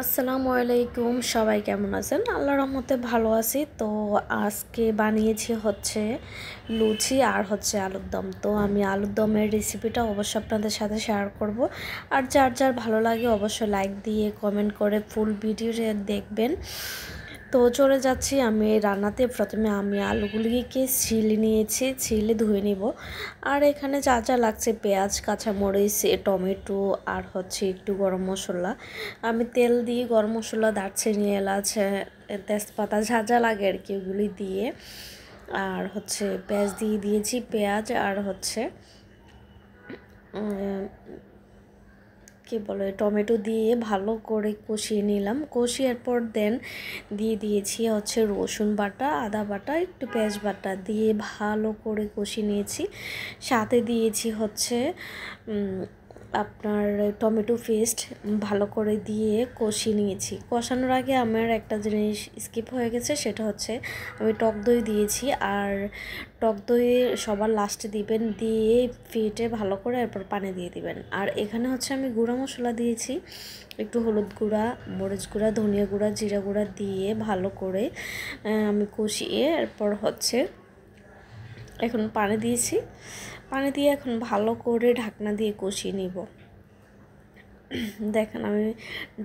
আসসালামু আলাইকুম, সবাই কেমন আছেন? আল্লাহর রহমতে ভালো আছি। তো আজকে বানিয়েছি হচ্ছে লুচি আর হচ্ছে আলুর দম। তো আমি আলুর দমের রেসিপিটা অবশ্যই আপনাদের সাথে শেয়ার করব। আর যার যার ভালো লাগে অবশ্যই লাইক দিয়ে কমেন্ট করে ফুল ভিডিওটা দেখবেন। তো চলে যাচ্ছি আমি রান্নাতে। প্রথমে আমি আলুগুলিকে ছিলে নিয়েছি, ছিলে ধুয়ে নিব। আর এখানে যা যা লাগছে পেঁয়াজ, কাঁচামরিচ, টমেটো আর হচ্ছে একটু গরম মশলা। আমি তেল দিয়ে গরম মশলা, দারচিনি, এলাচ, তেজপাতা যা যা লাগে আর কি ওগুলি দিয়ে, আর হচ্ছে পেঁয়াজ দিয়ে দিয়েছি। পেঁয়াজ আর হচ্ছে কি বলে টমেটো দিয়ে ভালো করে কষিয়ে নিলাম। কষিয়ার পর দিয়ে দিয়েছি হচ্ছে রসুন বাটা, আদা বাটা, একটু পেঁয়াজ বাটা দিয়ে ভালো করে কষিয়ে নিয়েছি। সাথে দিয়েছি হচ্ছে আপনার টমেটো পেস্ট ভালো করে দিয়ে কষিয়ে নিয়েছি। কষানোর আগে আমার একটা জিনিস স্কিপ হয়ে গেছে, সেটা হচ্ছে আমি টক দই দিয়েছি। আর টক দই সবার লাস্টে দিবেন, দিয়ে ফেটে ভালো করে এরপর পানি দিয়ে দিবেন। আর এখানে হচ্ছে আমি গুঁড়া মশলা দিয়েছি, একটু হলুদ গুঁড়া, মরিচ গুঁড়া, ধনিয়া গুঁড়া, জিরা গুঁড়া দিয়ে ভালো করে আমি কষিয়ে এরপর হচ্ছে এখন পানি দিয়েছি। পানি দিয়ে এখন ভালো করে ঢাকনা দিয়ে কষিয়ে নিব। দেখেন আমি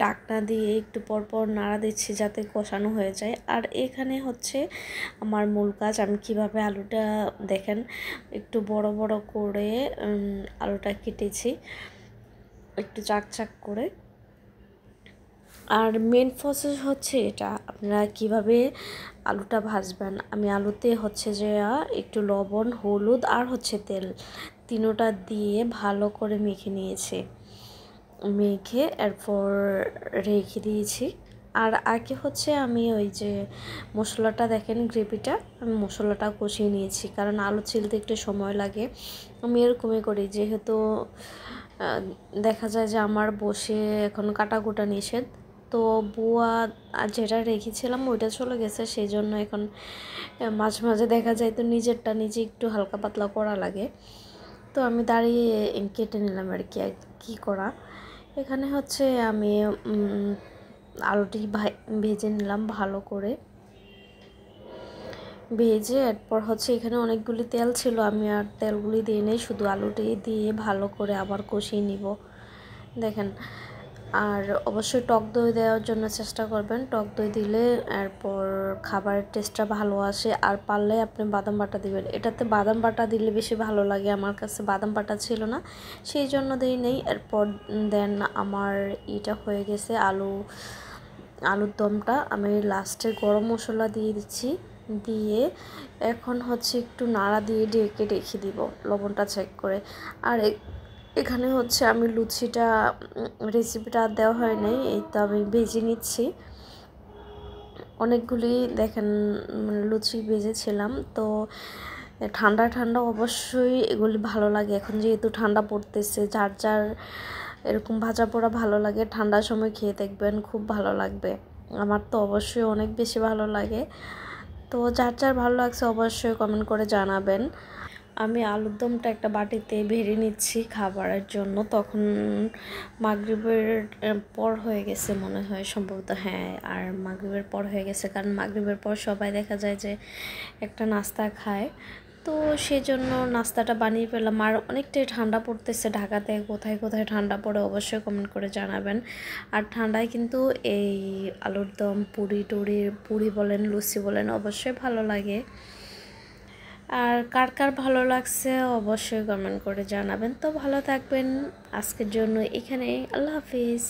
ঢাকনা দিয়ে একটু পর নাড়া দিচ্ছি যাতে কষানো হয়ে যায়। আর এখানে হচ্ছে আমার মূল কাজ, আমি কিভাবে আলুটা দেখেন একটু বড় বড় করে আলুটা কেটেছি একটু চাক করে। আর মেন প্রসেস হচ্ছে এটা, আপনারা কিভাবে আলুটা ভাজবেন। আমি আলুতে হচ্ছে যে একটু লবণ, হলুদ আর হচ্ছে তেল তিনোটা দিয়ে ভালো করে মেখে নিয়েছি। মেখে এরপর রেখে দিয়েছি। আর আগে হচ্ছে আমি ওই যে মশলাটা দেখেন গ্রেভিটা, আমি মশলাটা কষিয়ে নিয়েছি, কারণ আলু ছিলতে একটু সময় লাগে। আমি এরকমই করি, যেহেতু দেখা যায় যে আমার বসে এখন কাটাকুটা নিষেধ। তো বুয়া যেটা রেখেছিলাম ওইটা চলে গেছে, সেই জন্য এখন মাঝে মাঝে দেখা যায় তো নিজেরটা নিজে একটু হালকা পাতলা করা লাগে। তো আমি দাঁড়িয়ে কেটে নিলাম আর কি। কী করা, এখানে হচ্ছে আমি আলুটি ভেজে নিলাম ভালো করে। ভেজে এরপর হচ্ছে এখানে অনেকগুলি তেল ছিল, আমি আর তেলগুলি দিয়ে নেই, শুধু আলুটি দিয়ে ভালো করে আবার কষিয়ে নিব। দেখেন, আর অবশ্যই টক দই দেওয়ার জন্য চেষ্টা করবেন। টক দই দিলে এরপর খাবারের টেস্টটা ভালো আসে। আর পারলে আপনি বাদাম বাটা দিবেন, এটাতে বাদাম বাটা দিলে বেশি ভালো লাগে। আমার কাছে বাদাম বাটা ছিল না, সেই জন্য দিই নেই। এরপর দেন আমার এটা হয়ে গেছে আলুর দমটা। আমি লাস্টে গরম মশলা দিয়ে দিচ্ছি, দিয়ে এখন হচ্ছে একটু নাড়া দিয়ে ঢেকে রেখে দিব লবণটা চেক করে। আর এখানে হচ্ছে আমি লুচিটা রেসিপিটা দেওয়া হয় নাই, এই তো আমি ভেজে নিচ্ছি অনেকগুলি। দেখেন লুচি ভেজেছিলাম। তো ঠান্ডা ঠান্ডা অবশ্যই এগুলি ভালো লাগে, এখন যেহেতু ঠান্ডা পড়তেছে। যার যার এরকম ভাজা পোড়া ভালো লাগে ঠান্ডার সময় খেয়ে দেখবেন, খুব ভালো লাগবে। আমার তো অবশ্যই অনেক বেশি ভালো লাগে। তো যার যার ভালো লাগছে অবশ্যই কমেন্ট করে জানাবেন। আমি আলুর দমটা একটা বাটিতে ভেড়ে নিচ্ছি খাবারের জন্য। তখন মাগরিবের পর হয়ে গেছে মনে হয়, সম্ভবত হ্যাঁ। আর মাগরিবের পর হয়ে গেছে, কারণ মাগরিবের পর সবাই দেখা যায় যে একটা নাস্তা খায়। তো সেজন্য নাস্তাটা বানিয়ে ফেললাম। আর অনেকটাই ঠান্ডা পড়তেছে ঢাকাতে, কোথায় কোথায় ঠান্ডা পড়ে অবশ্যই কমেন্ট করে জানাবেন। আর ঠান্ডায় কিন্তু এই আলুর দম, পুরি বলেন, লুচি বলেন, অবশ্যই ভালো লাগে। আর কার কার ভালো লাগছে অবশ্যই কমেন্ট করে জানাবেন। তো ভালো থাকবেন, আজকের জন্য এখানে, আল্লাহ হাফিজ।